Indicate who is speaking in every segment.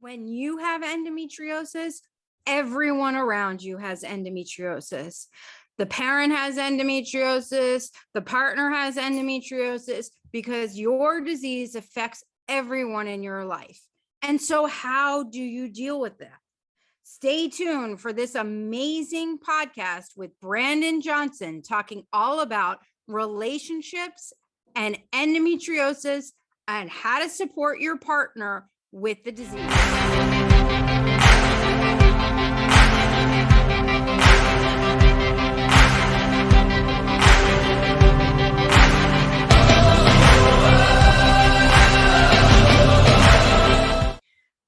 Speaker 1: When you have endometriosis, everyone around you has endometriosis. The parent has endometriosis, the partner has endometriosis, because your disease affects everyone in your life. And so, how do you deal with that? Stay tuned for this amazing podcast with Brandon Johnson, talking all about relationships and endometriosis and how to support your partner with the disease.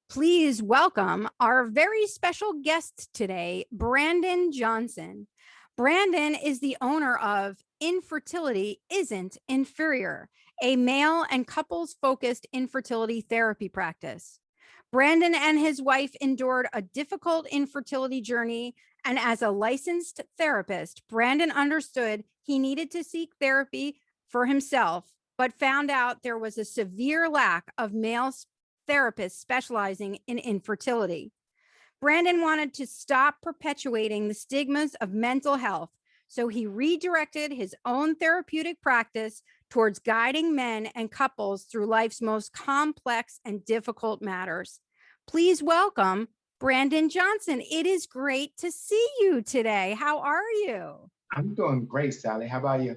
Speaker 1: Please welcome our very special guest today, Brandon Johnson. Brandon is the owner of Infertility Isn't Inferior, a male and couples-focused infertility therapy practice. Brandon and his wife endured a difficult infertility journey, and as a licensed therapist, Brandon understood he needed to seek therapy for himself, but found out there was a severe lack of male therapists specializing in infertility. Brandon wanted to stop perpetuating the stigmas of mental health, so he redirected his own therapeutic practice towards guiding men and couples through life's most complex and difficult matters. Please welcome Brandon Johnson. It is great to see you today. How are you?
Speaker 2: I'm doing great, Sally. How about you?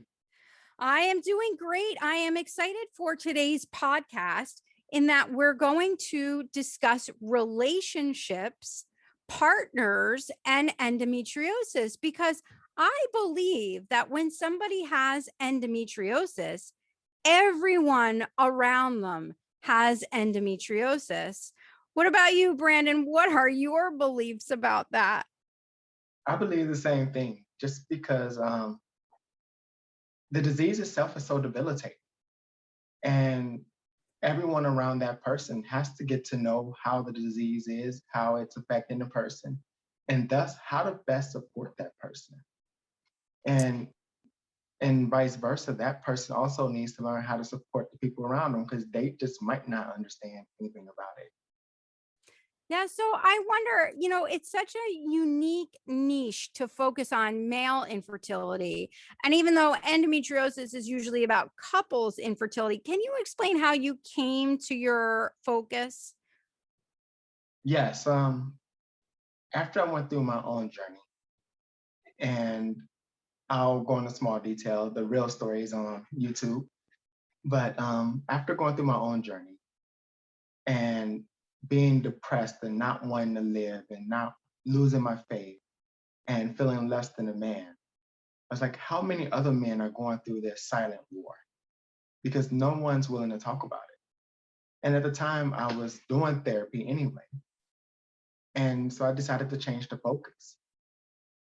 Speaker 1: I am doing great. I am excited for today's podcast in that we're going to discuss relationships, partners, and endometriosis, because I believe that when somebody has endometriosis, everyone around them has endometriosis. What about you, Brandon? What are your beliefs about that?
Speaker 2: I believe the same thing, just because the disease itself is so debilitating. And everyone around that person has to get to know how the disease is, how it's affecting the person, and thus how to best support that person. And and vice versa, that person also needs to learn how to support the people around them because they just might not understand anything about it.
Speaker 1: Yeah, so I wonder, it's such a unique niche to focus on male infertility. And even though endometriosis is usually about couples infertility, can you explain how you came to your focus?
Speaker 2: Yes, after I went through my own journey, and I'll go into small detail, the real story is on YouTube. But after going through my own journey and being depressed and not wanting to live and not losing my faith and feeling less than a man, I was like, how many other men are going through this silent war? Because no one's willing to talk about it. And at the time, I was doing therapy anyway. And so I decided to change the focus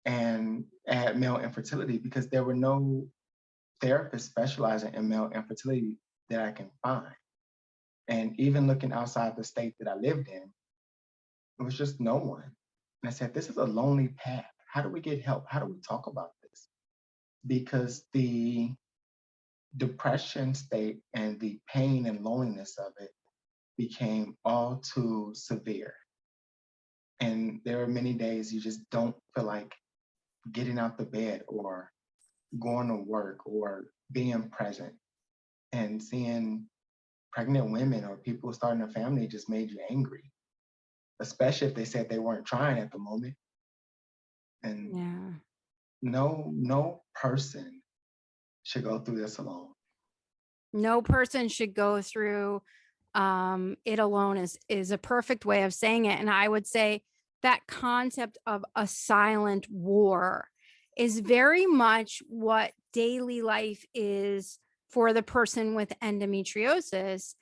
Speaker 2: and add male infertility because there were no therapists specializing in male infertility that I can find. And even looking outside the state that I lived in, it was just no one. And I said, this is a lonely path. How do we get help? How do we talk about this? Because the depression state and the pain and loneliness of it became all too severe. And there are many days you just don't feel like getting out the bed or going to work or being present, and seeing pregnant women or people starting a family just made you angry, especially if they said they weren't trying at the moment. And
Speaker 1: Yeah.
Speaker 2: no person should go through this alone.
Speaker 1: No person should go through it alone is a perfect way of saying it. And I would say that concept of a silent war is very much what daily life is for the person with endometriosis.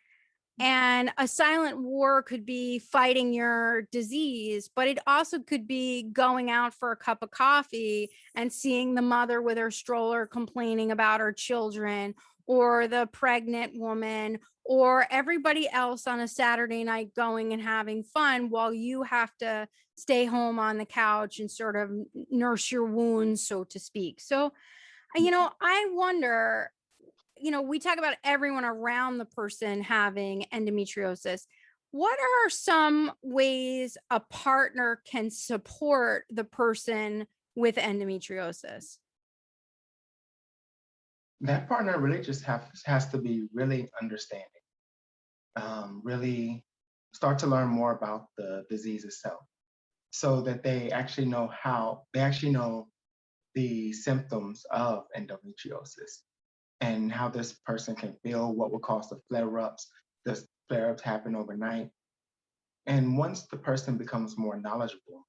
Speaker 1: And a silent war could be fighting your disease, but it also could be going out for a cup of coffee and seeing the mother with her stroller complaining about her children, or the pregnant woman, or everybody else on a Saturday night going and having fun while you have to stay home on the couch and sort of nurse your wounds, so to speak. So, I wonder, we talk about everyone around the person having endometriosis. What are some ways a partner can support the person with endometriosis?
Speaker 2: That partner really just has to be really understanding, really start to learn more about the disease itself so that they actually know the symptoms of endometriosis and how this person can feel, what will cause the flare-ups. Does flare-ups happen overnight? And once the person becomes more knowledgeable,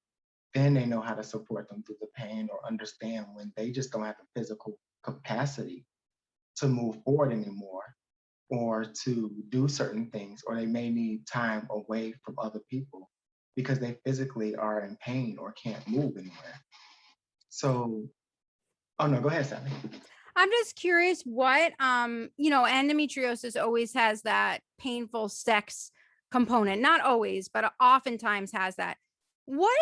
Speaker 2: then they know how to support them through the pain or understand when they just don't have the physical capacity to move forward anymore or to do certain things, or they may need time away from other people because they physically are in pain or can't move anywhere. So, oh no, go ahead, Sally.
Speaker 1: I'm just curious what endometriosis always has that painful sex component. Not always, but oftentimes has that. What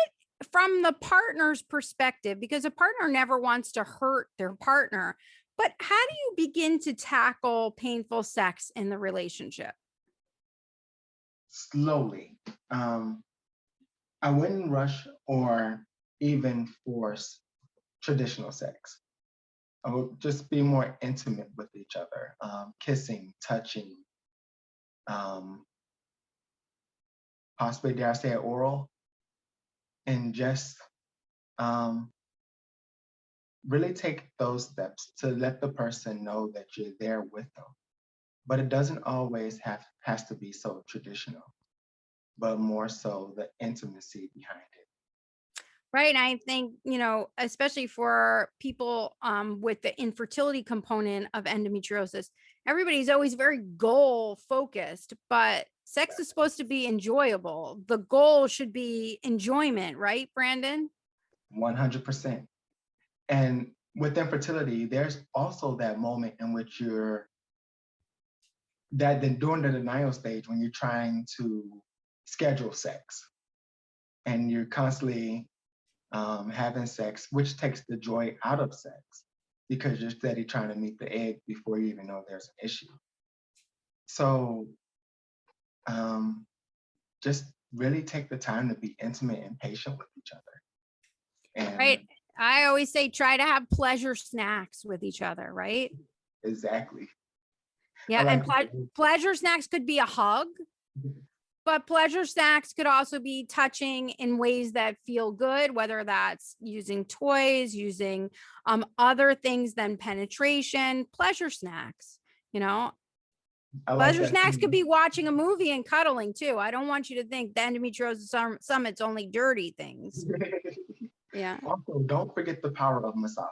Speaker 1: from the partner's perspective, because a partner never wants to hurt their partner, but how do you begin to tackle painful sex in the relationship?
Speaker 2: Slowly. Um, I wouldn't rush or even force traditional sex. I would just be more intimate with each other, kissing, touching, um, possibly, dare I say, it, oral, and just um, really take those steps to let the person know that you're there with them. But it doesn't always has to be so traditional, but more so the intimacy behind it.
Speaker 1: Right. I think, especially for people with the infertility component of endometriosis, everybody's always very goal focused, but sex is supposed to be enjoyable. The goal should be enjoyment, right, Brandon?
Speaker 2: 100%. And with infertility, there's also that moment in which then during the denial stage when you're trying to schedule sex and you're constantly having sex, which takes the joy out of sex because you're steady trying to meet the egg before you even know there's an issue. So um, just really take the time to be intimate and patient with each other.
Speaker 1: Right.
Speaker 2: And
Speaker 1: I always say try to have pleasure snacks with each other, right?
Speaker 2: exactly. I
Speaker 1: Yeah. And
Speaker 2: like
Speaker 1: pleasure snacks could be a hug. But pleasure snacks could also be touching in ways that feel good, whether that's using toys, using other things than penetration. Pleasure snacks, you know,
Speaker 2: I like
Speaker 1: pleasure
Speaker 2: that.
Speaker 1: snacks could be watching a movie and cuddling too. I don't want you to think the endometriosis summit's only dirty things. Yeah.
Speaker 2: Also, don't forget the power of massage.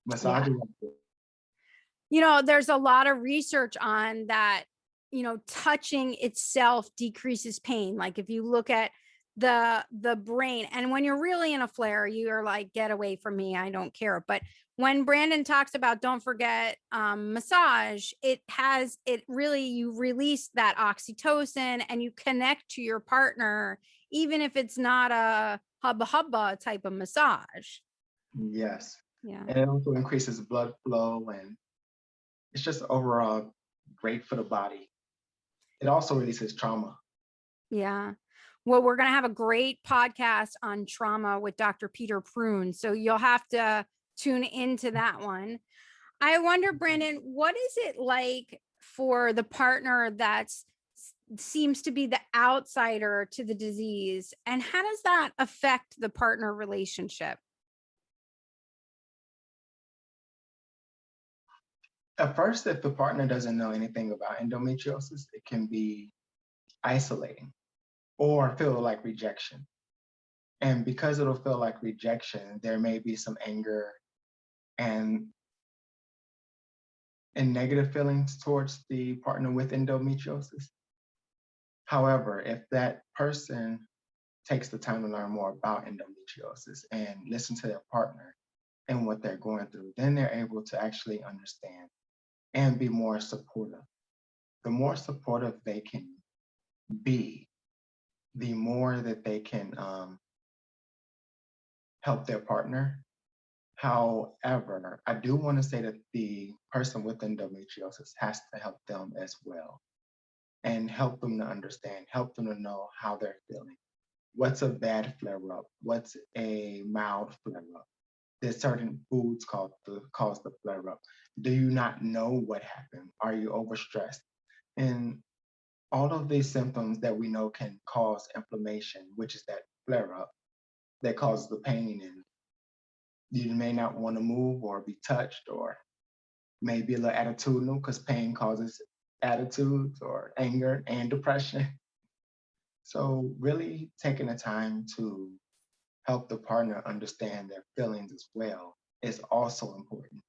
Speaker 1: Yeah.
Speaker 2: Massage is
Speaker 1: There's a lot of research on that, touching itself decreases pain. Like if you look at the brain, and when you're really in a flare, you're like, get away from me, I don't care. But when Brandon talks about don't forget massage, it really, you release that oxytocin and you connect to your partner, even if it's not a hubba hubba type of massage.
Speaker 2: yes.
Speaker 1: Yeah.
Speaker 2: And it also increases blood flow and it's just overall great for the body. It also releases trauma.
Speaker 1: Yeah. Well, we're going to have a great podcast on trauma with Dr. Peter Prune. So you'll have to tune into that one. I wonder, Brandon, what is it like for the partner that's seems to be the outsider to the disease? And how does that affect the partner relationship?
Speaker 2: At first, if the partner doesn't know anything about endometriosis, it can be isolating or feel like rejection. And because it'll feel like rejection, there may be some anger and negative feelings towards the partner with endometriosis. However, if that person takes the time to learn more about endometriosis and listen to their partner and what they're going through, then they're able to actually understand and be more supportive. The more supportive they can be, the more that they can help their partner. However, I do want to say that the person with endometriosis has to help them as well. and help them to understand, help them to know how they're feeling. What's a bad flare up? What's a mild flare up? There's certain foods cause the flare up. Do you not know what happened? Are you overstressed? And all of these symptoms that we know can cause inflammation, which is that flare up that causes the pain, and you may not want to move or be touched, or maybe a little attitudinal because pain causes attitudes or anger and depression. So really taking the time to help the partner understand their feelings as well is also important.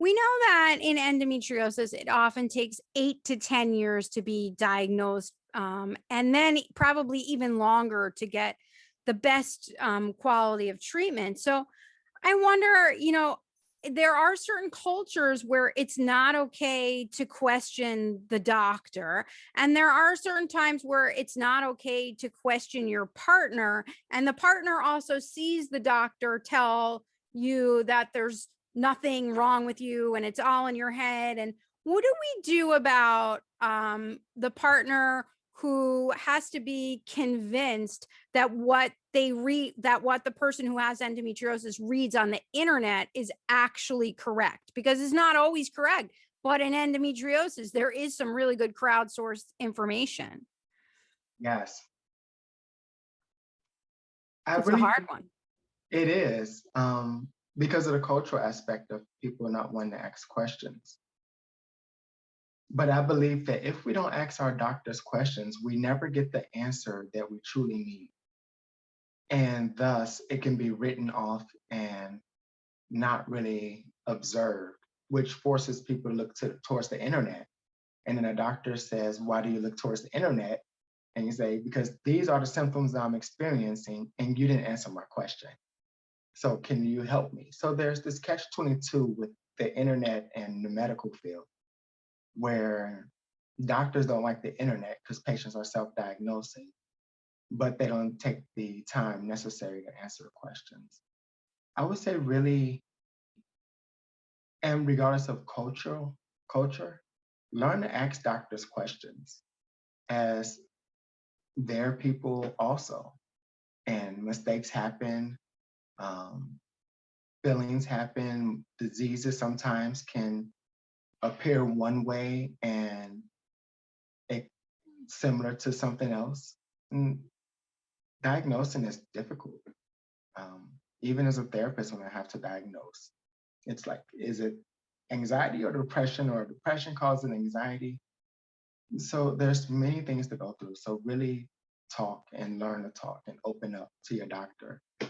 Speaker 1: We know that in endometriosis, it often takes 8 to 10 years to be diagnosed, and then probably even longer to get the best quality of treatment. So I wonder, there are certain cultures where it's not okay to question the doctor. And there are certain times where it's not okay to question your partner. And the partner also sees the doctor tell you that there's nothing wrong with you and it's all in your head. And what do we do about the partner who has to be convinced that what the person who has endometriosis reads on the internet is actually correct, because it's not always correct, but in endometriosis there is some really good crowdsourced information.
Speaker 2: Yes, I
Speaker 1: It's a
Speaker 2: really
Speaker 1: hard
Speaker 2: think
Speaker 1: one.
Speaker 2: it is, because of the cultural aspect of people not wanting to ask questions. But I believe that if we don't ask our doctors questions, we never get the answer that we truly need. And thus, it can be written off and not really observed, which forces people to look towards the internet. And then a doctor says, "Why do you look towards the internet?" And you say, "Because these are the symptoms that I'm experiencing, and you didn't answer my question. So can you help me?" So there's this catch 22 with the internet and the medical field, where doctors don't like the internet because patients are self-diagnosing, but they don't take the time necessary to answer questions. I would say really, and regardless of culture, learn to ask doctors questions, as they're people also, and mistakes happen, um, feelings happen, diseases sometimes can appear one way and it similar to something else. And diagnosing is difficult. Even as a therapist, when I have to diagnose, it's like, is it anxiety or depression causing anxiety? So there's many things to go through. So really talk and learn to talk and open up to your doctor.
Speaker 1: Yeah,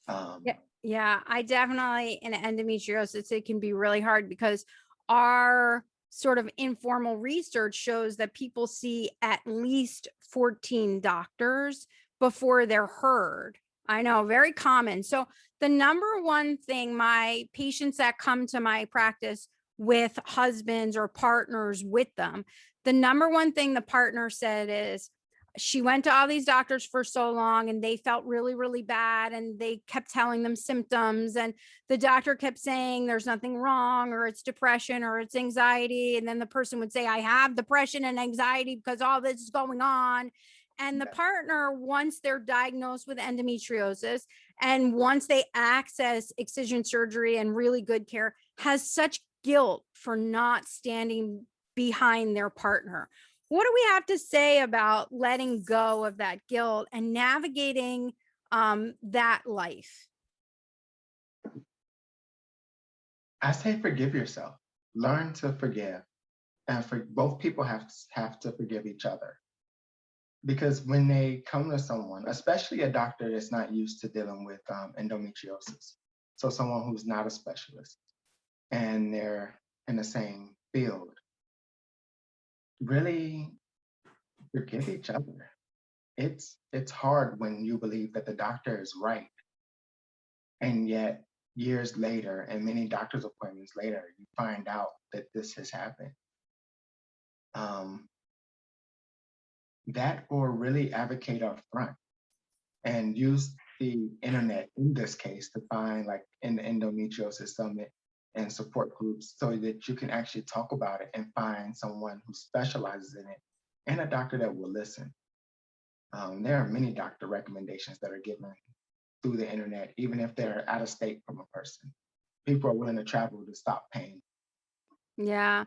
Speaker 2: Um,
Speaker 1: yeah, I definitely in endometriosis, it can be really hard because our sort of informal research shows that people see at least 14 doctors before they're heard. I know, very common. So the number one thing my patients that come to my practice with husbands or partners with them, the number one thing the partner said is, she went to all these doctors for so long and they felt really, really bad. And they kept telling them symptoms. And the doctor kept saying there's nothing wrong, or it's depression, or it's anxiety. And then the person would say, I have depression and anxiety because all this is going on. And the
Speaker 2: yeah,
Speaker 1: partner, once they're diagnosed with endometriosis and once they access excision surgery and really good care, has such guilt for not standing behind their partner. What do we have to say about letting go of that guilt and navigating that life?
Speaker 2: I say forgive yourself. Learn to forgive, and for both people have to forgive each other, because when they come to someone, especially a doctor that's not used to dealing with endometriosis, so someone who's not a specialist and they're in the same field, really forgive each other. It's hard when you believe that the doctor is right, and yet years later and many doctor's appointments later, you find out that this has happened. Um, that or really advocate up front and use the internet in this case to find, like in the endometriosis summit, and support groups so that you can actually talk about it and find someone who specializes in it and a doctor that will listen. There are many doctor recommendations that are given through the internet, even if they're out of state from a person. People are willing to travel to stop pain.
Speaker 1: Yeah.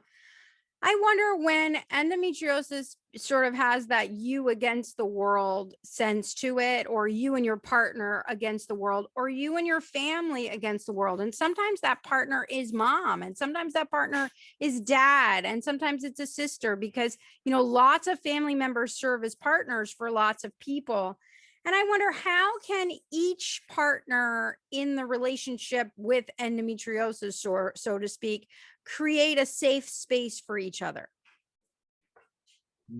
Speaker 1: I wonder when endometriosis sort of has that you against the world sense to it, or you and your partner against the world, or you and your family against the world. And sometimes that partner is mom, and sometimes that partner is dad, and sometimes it's a sister, because, lots of family members serve as partners for lots of people. And I wonder, how can each partner in the relationship with endometriosis, or so to speak, create a safe space for each other?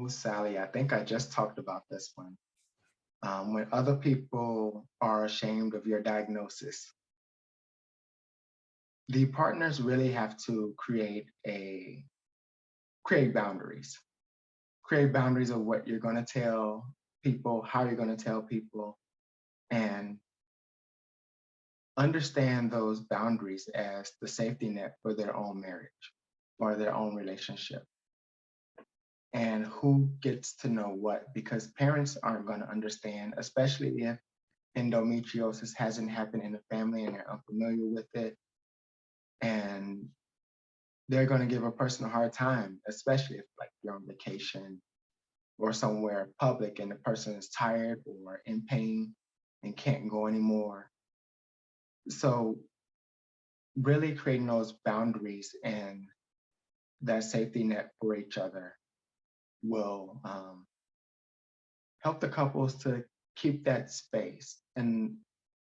Speaker 2: Ooh, Sally, I think I just talked about this one. When other people are ashamed of your diagnosis, the partners really have to create boundaries. Create boundaries of what you're going to tell people, how you're going to tell people, and understand those boundaries as the safety net for their own marriage or their own relationship. And who gets to know what, because parents aren't going to understand, especially if endometriosis hasn't happened in the family and they're unfamiliar with it. And they're going to give a person a hard time, especially if like you're on vacation or somewhere public and the person is tired or in pain and can't go anymore. So really creating those boundaries and that safety net for each other will help the couples to keep that space and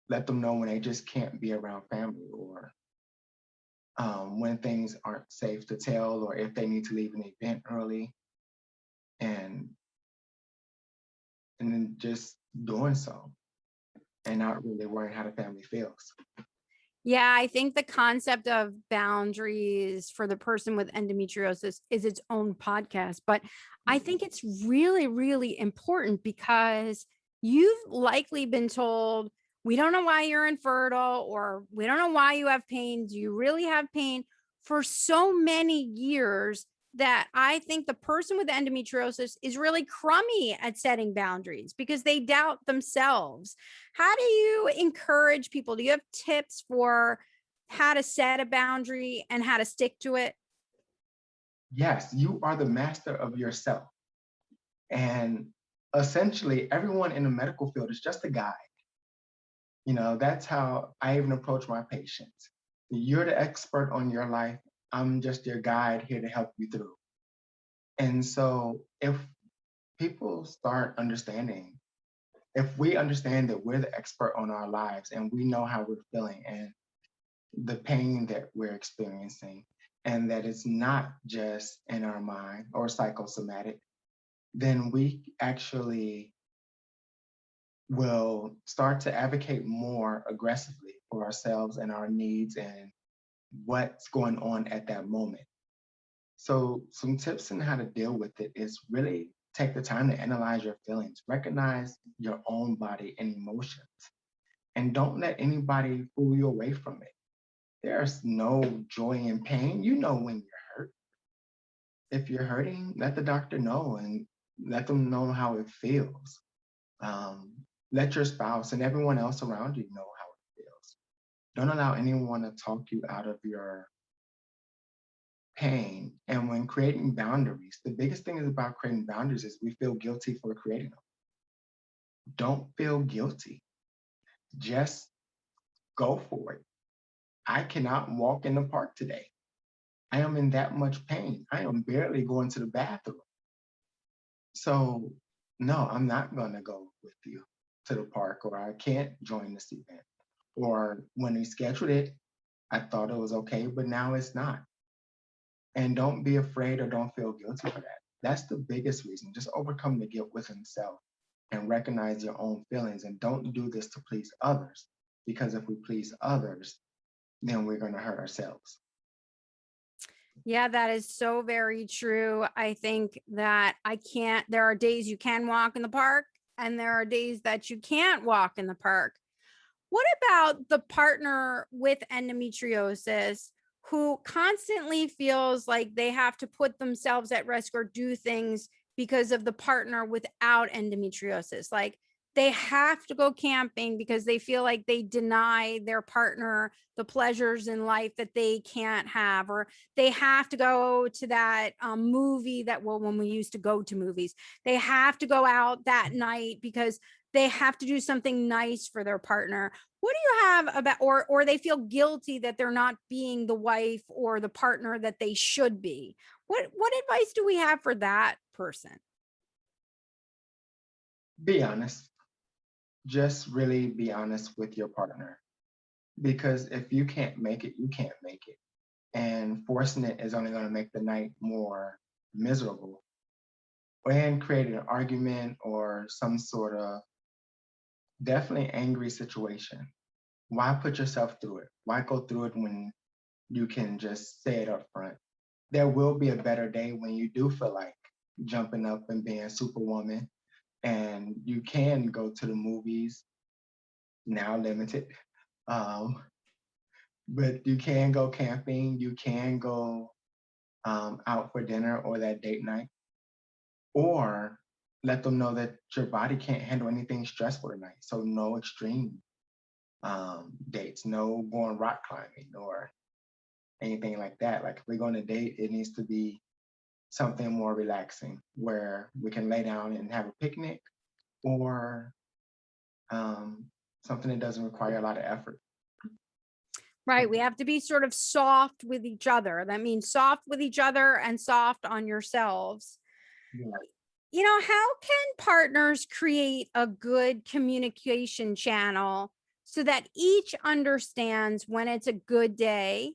Speaker 2: let them know when they just can't be around family, or when things aren't safe to tell, or if they need to leave an event early, and then just doing so and not really worrying how the family feels.
Speaker 1: Yeah, I think the concept of boundaries for the person with endometriosis is its own podcast, but I think it's really, really important, because you've likely been told, we don't know why you're infertile, or we don't know why you have pain. Do you really have pain, for so many years, that I think the person with endometriosis is really crummy at setting boundaries because they doubt themselves. How do you encourage people? Do you have tips for how to set a boundary and how to stick to it?
Speaker 2: Yes, you are the master of yourself. And essentially, everyone in the medical field is just a guide. That's how I even approach my patients. You're the expert on your life. I'm just your guide here to help you through. And so, if people start understanding, if we understand that we're the expert on our lives and we know how we're feeling and the pain that we're experiencing, and that it's not just in our mind or psychosomatic, then we actually will start to advocate more aggressively for ourselves and our needs and what's going on at that moment. So, some tips on how to deal with it is really take the time to analyze your feelings, recognize your own body and emotions, and don't let anybody fool you away from it. There's no joy in pain. You know when you're hurt. If you're hurting, let the doctor know and let them know how it feels. Um, Let your spouse and everyone else around you know how it feels. Don't allow anyone to talk you out of your pain. And when creating boundaries, the biggest thing is about creating boundaries is we feel guilty for creating them. Don't feel guilty. Just go for it. I cannot walk in the park today. I am in that much pain. I am barely going to the bathroom. So, no, I'm not going to go with you to the park, or I can't join this event. Or when we scheduled it, I thought it was okay, but now it's not. And don't be afraid or don't feel guilty for that. That's the biggest reason. Just overcome the guilt within self and recognize your own feelings, and don't do this to please others. Because if we please others, then we're going to hurt ourselves.
Speaker 1: Yeah, that is so very true. I think that there are days you can walk in the park, and there are days that you can't walk in the park. What about the partner with endometriosis who constantly feels like they have to put themselves at risk or do things because of the partner without endometriosis. Like they have to go camping because they feel like they deny their partner the pleasures in life that they can't have, or they have to go to that movie that, well, when we used to go to movies, they have to go out that night because they have to do something nice for their partner. What do you have about, or they feel guilty that they're not being the wife or the partner that they should be? What advice do we have for that person?
Speaker 2: Be honest. Just really be honest with your partner. Because if you can't make it, you can't make it. And forcing it is only going to make the night more miserable and create an argument or some sort of definitely angry situation. Why put yourself through it? Why go through it when you can just say it up front? There will be a better day when you do feel like jumping up and being superwoman, and you can go to the movies, now limited. Um, but you can go camping, you can go out for dinner or that date night, or let them know that your body can't handle anything stressful tonight. So no extreme dates, no going rock climbing or anything like that. Like if we're going to date, it needs to be something more relaxing where we can lay down and have a picnic, or um, something that doesn't require a lot of effort.
Speaker 1: Right. We have to be sort of soft with each other. That means soft with each other and soft on yourselves.
Speaker 2: Yeah.
Speaker 1: How can partners create a good communication channel so that each understands when it's a good day,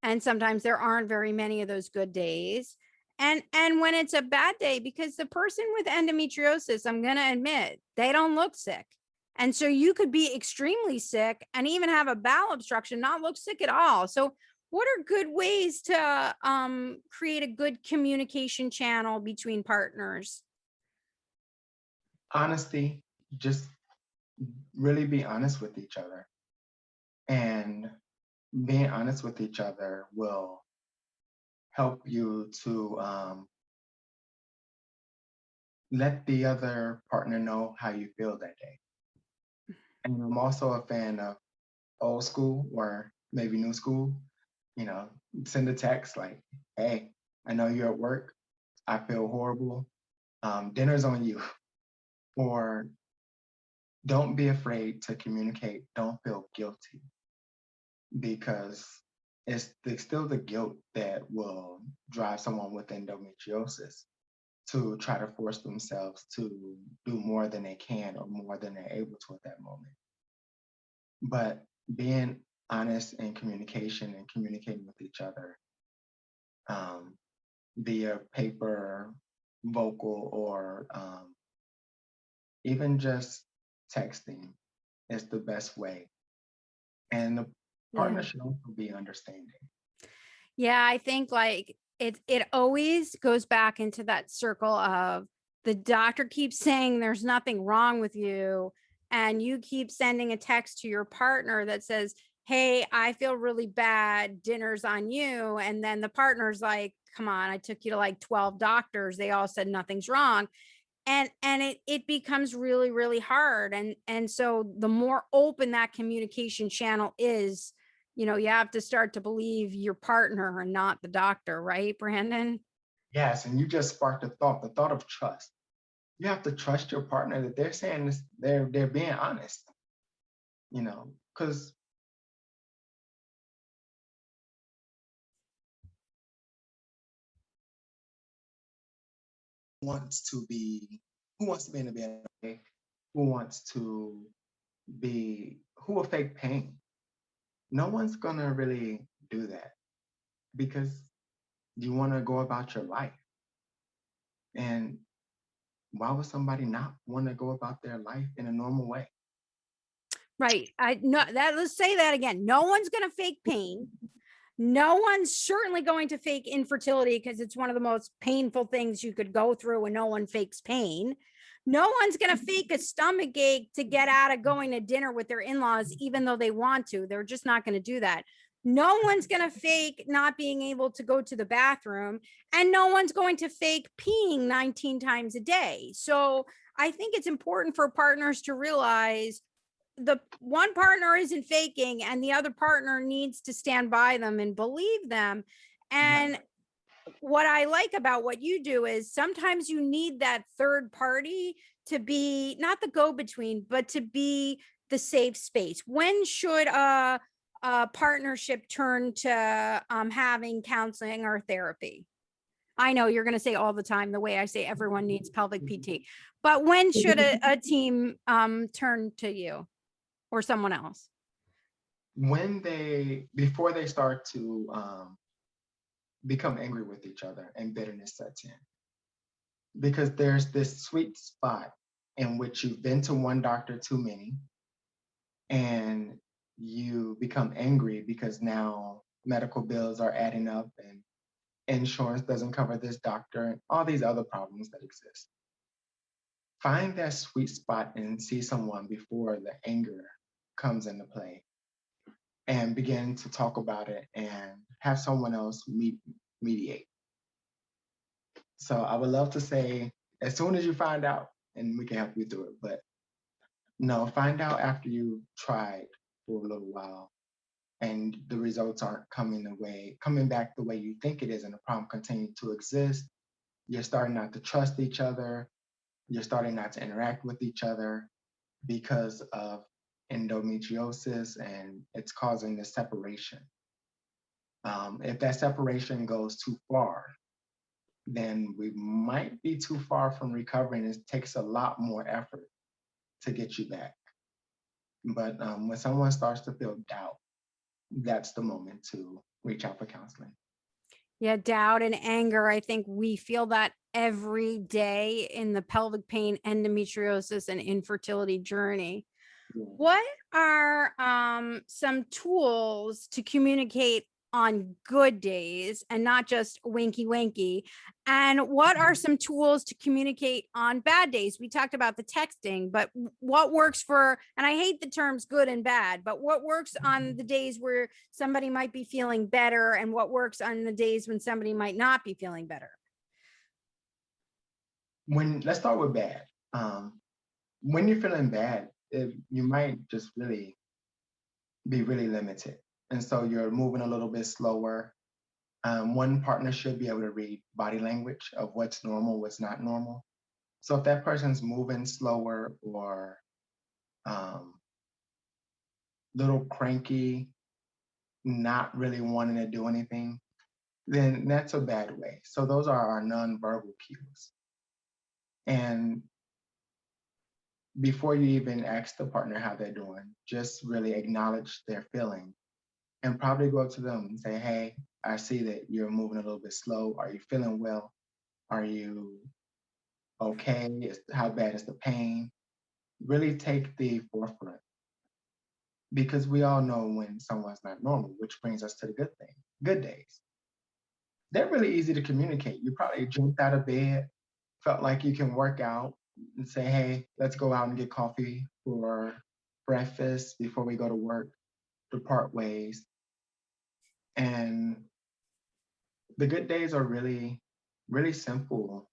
Speaker 1: and sometimes there aren't very many of those good days, and when it's a bad day, because the person with endometriosis, I'm going to admit, they don't look sick. And so you could be extremely sick and even have a bowel obstruction, not look sick at all. So what are good ways to create a good communication channel between partners?
Speaker 2: Honesty, just really be honest with each other. And being honest with each other will help you to let the other partner know how you feel that day. And I'm also a fan of old school or maybe new school. You know, send a text like, "Hey, I know you're at work. I feel horrible. Dinner's on you." Or don't be afraid to communicate. Don't feel guilty because still the guilt that will drive someone with endometriosis to try to force themselves to do more than they can or more than they're able to at that moment. But being honest in communication and communicating with each other um, via paper, vocal, or even just texting is the best way. And the partner
Speaker 1: Yeah.
Speaker 2: should also be understanding.
Speaker 1: Yeah, I think like it always goes back into that circle of the doctor keeps saying there's nothing wrong with you, and you keep sending a text to your partner that says, "Hey, I feel really bad, dinner's on you." And then the partner's like, "Come on, I took you to like 12 doctors. They all said nothing's wrong." And it becomes really, really hard. And so the more open that communication channel is, you have to start to believe your partner and not the doctor, right, Brandon?
Speaker 2: Yes, and you just sparked the thought of trust. You have to trust your partner that they're saying this, they're being honest, because wants to be who wants to be in a bad way, who wants to who will fake pain. No one's gonna really do that because you want to go about your life. And why would somebody not want to go about their life in a normal way?
Speaker 1: Right. I know that. Let's say that again. No one's going to fake pain. No one's certainly going to fake infertility because it's one of the most painful things you could go through, and no one fakes pain. No one's going to fake a stomach ache to get out of going to dinner with their in laws, even though they want to. They're just not going to do that. No one's going to fake not being able to go to the bathroom, and no one's going to fake peeing 19 times a day. So I think it's important for partners to realize the one partner isn't faking and the other partner needs to stand by them and believe them.
Speaker 2: Right.
Speaker 1: And what I like about what you do is sometimes you need that third party to be not the go between, but to be the safe space. When should a partnership turn to having counseling or therapy? I know you're going to say all the time, the way I say everyone needs pelvic PT, but when should a team turn to you or someone else?
Speaker 2: Before they start to become angry with each other and bitterness sets in, because there's this sweet spot in which you've been to one doctor too many and you become angry because now medical bills are adding up and insurance doesn't cover this doctor and all these other problems that exist. Find that sweet spot and see someone before the anger comes into play and begin to talk about it and have someone else mediate. So I would love to say as soon as you find out and we can help you through it, but no, find out after you tried for a little while and the results aren't coming back the way you think it is, and the problem continues to exist. You're starting not to trust each other. You're starting not to interact with each other because of endometriosis, and it's causing the separation. If that separation goes too far, then we might be too far from recovering. It takes a lot more effort to get you back. But when someone starts to feel doubt, that's the moment to reach out for counseling.
Speaker 1: Yeah, doubt and anger. I think we feel that every day in the pelvic pain, endometriosis, and infertility journey.
Speaker 2: Yeah.
Speaker 1: What are some tools to communicate on good days and not just winky winky? And what are some tools to communicate on bad days? We talked about the texting, but what works for, and I hate the terms good and bad, but what works on the days where somebody might be feeling better and what works on the days when somebody might not be feeling better?
Speaker 2: Let's start with bad. When you're feeling bad, you might just be really limited, and so you're moving a little bit slower. One partner should be able to read body language of what's normal, what's not normal. So if that person's moving slower or um, little cranky, not really wanting to do anything, then that's a bad way. So those are our nonverbal cues. And before you even ask the partner how they're doing, just really acknowledge their feeling and probably go up to them and say, hey, I see that you're moving a little bit slow. Are you feeling well? Are you okay? How bad is the pain? Really take the forefront because we all know when someone's not normal, which brings us to the good days. They're really easy to communicate. You probably jumped out of bed, felt like you can work out and say, hey, let's go out and get coffee for breakfast before we go to work to part ways. And the good days are really simple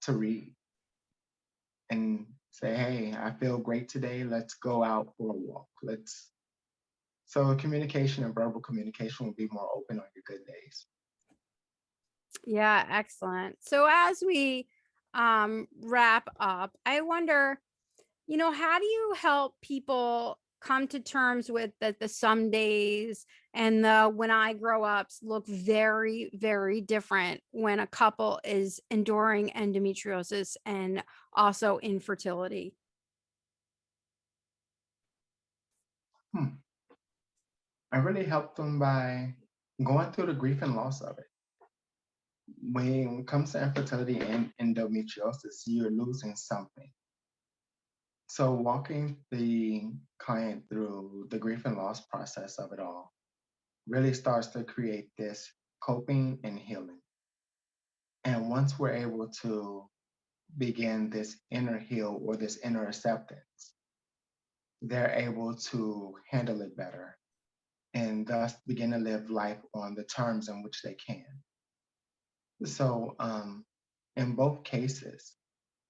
Speaker 2: to read and say, hey, I feel great today. Let's go out for a walk. So communication and verbal communication will be more open on your good days.
Speaker 1: Yeah, excellent. So as we wrap up, I wonder, how do you help people come to terms with that the some days and the when I grow ups look very, very different when a couple is enduring endometriosis and also infertility?
Speaker 2: Hmm. I really help them by going through the grief and loss of it. When it comes to infertility and endometriosis, you're losing something. So walking the client through the grief and loss process of it all really starts to create this coping and healing. And once we're able to begin this inner heal or this inner acceptance, they're able to handle it better. and thus begin to live life on the terms in which they can. So, in both cases,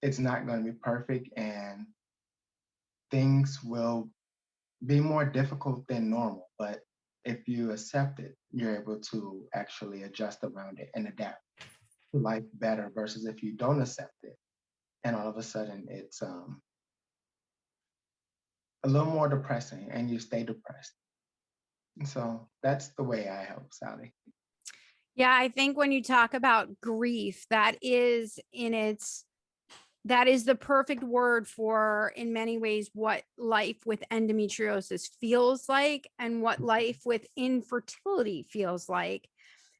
Speaker 2: it's not going to be perfect and things will be more difficult than normal. But if you accept it, you're able to actually adjust around it and adapt to life better versus if you don't accept it and all of a sudden it's a little more depressing and you stay depressed. And so that's the way I help Sally.
Speaker 1: Yeah, I think when you talk about grief, that is the perfect word for, in many ways, what life with endometriosis feels like and what life with infertility feels like.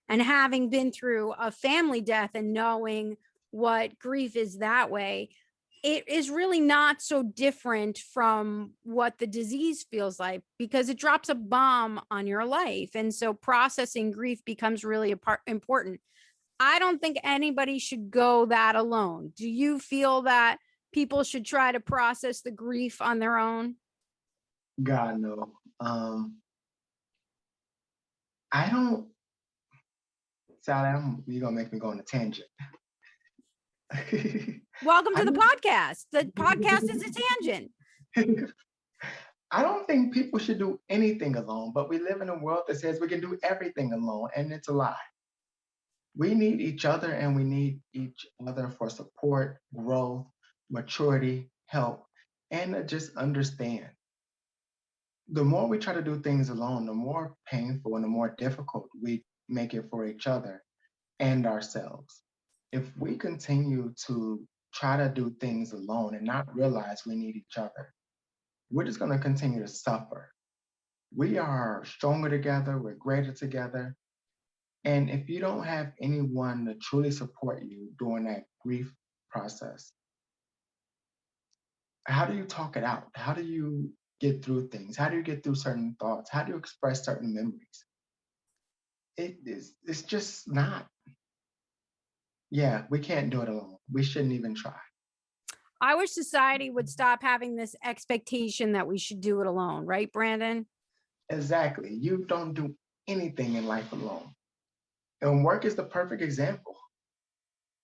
Speaker 1: And having been through a family death and knowing what grief is that way, it is really not so different from what the disease feels like because it drops a bomb on your life. And so processing grief becomes really important. I don't think anybody should go that alone. Do you feel that people should try to process the grief on their own?
Speaker 2: God no. I don't Sally, you're gonna make me go on a tangent.
Speaker 1: Welcome
Speaker 2: I
Speaker 1: to the
Speaker 2: don't
Speaker 1: podcast. The podcast is a tangent.
Speaker 2: I don't think people should do anything alone, but we live in a world that says we can do everything alone, and it's a lie. We need each other and we need each other for support, growth, maturity, help, and to just understand. The more we try to do things alone, the more painful and the more difficult we make it for each other and ourselves. If we continue to try to do things alone and not realize we need each other, we're just going to continue to suffer. We are stronger together, we're greater together. And if you don't have anyone to truly support you during that grief process, how do you talk it out? How do you get through things? How do you get through certain thoughts? How do you express certain memories? It's just not. Yeah, we can't do it alone. We shouldn't even try.
Speaker 1: I wish society would stop having this expectation that we should do it alone, right, Brandon?
Speaker 2: Exactly. You don't do anything in life alone. And work is the perfect example.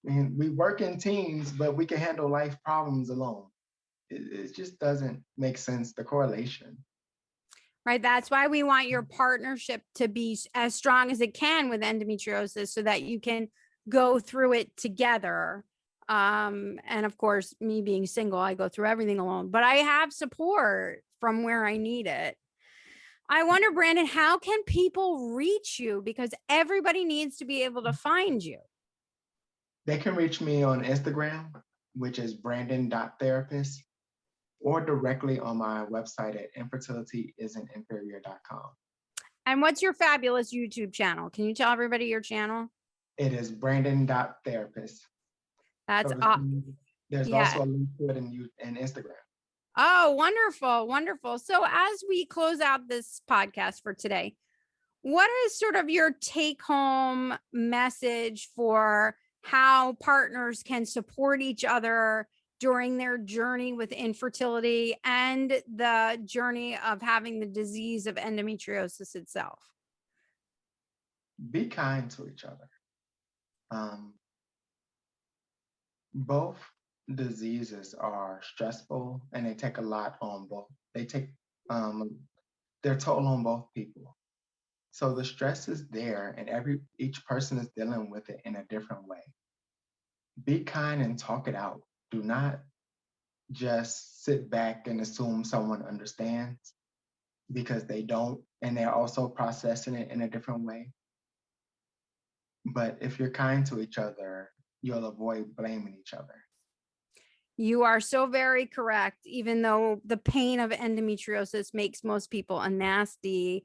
Speaker 2: I mean, we work in teams, but we can handle life problems alone. It just doesn't make sense, the correlation.
Speaker 1: Right. That's why we want your partnership to be as strong as it can with endometriosis so that you can go through it together. And of course, me being single, I go through everything alone, but I have support from where I need it. I wonder, Brandon, how can people reach you? Because everybody needs to be able to find you.
Speaker 2: They can reach me on Instagram, which is brandon.therapist, or directly on my website at infertilityisn'tinferior.com.
Speaker 1: And what's your fabulous YouTube channel? Can you tell everybody your channel?
Speaker 2: It is brandon.therapist.
Speaker 1: That's
Speaker 2: So there's
Speaker 1: yeah.
Speaker 2: also a link to it in Instagram.
Speaker 1: Oh, wonderful. Wonderful. So as we close out this podcast for today, what is sort of your take home message for how partners can support each other during their journey with infertility and the journey of having the disease of endometriosis itself?
Speaker 2: Be kind to each other. Both diseases are stressful and they take a lot on both. They take their toll on both people. So the stress is there and each person is dealing with it in a different way. Be kind and talk it out. Do not just sit back and assume someone understands because they don't and they're also processing it in a different way. But if you're kind to each other, you'll avoid blaming each other.
Speaker 1: You are so very correct, even though the pain of endometriosis makes most people a nasty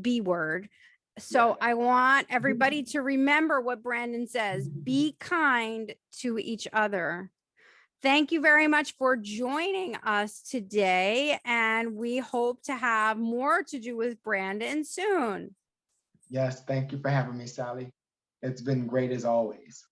Speaker 1: B word. So
Speaker 2: Yeah.
Speaker 1: I want everybody to remember what Brandon says, be kind to each other. Thank you very much for joining us today. And we hope to have more to do with Brandon soon.
Speaker 2: Yes, thank you for having me, Sally. It's been great as always.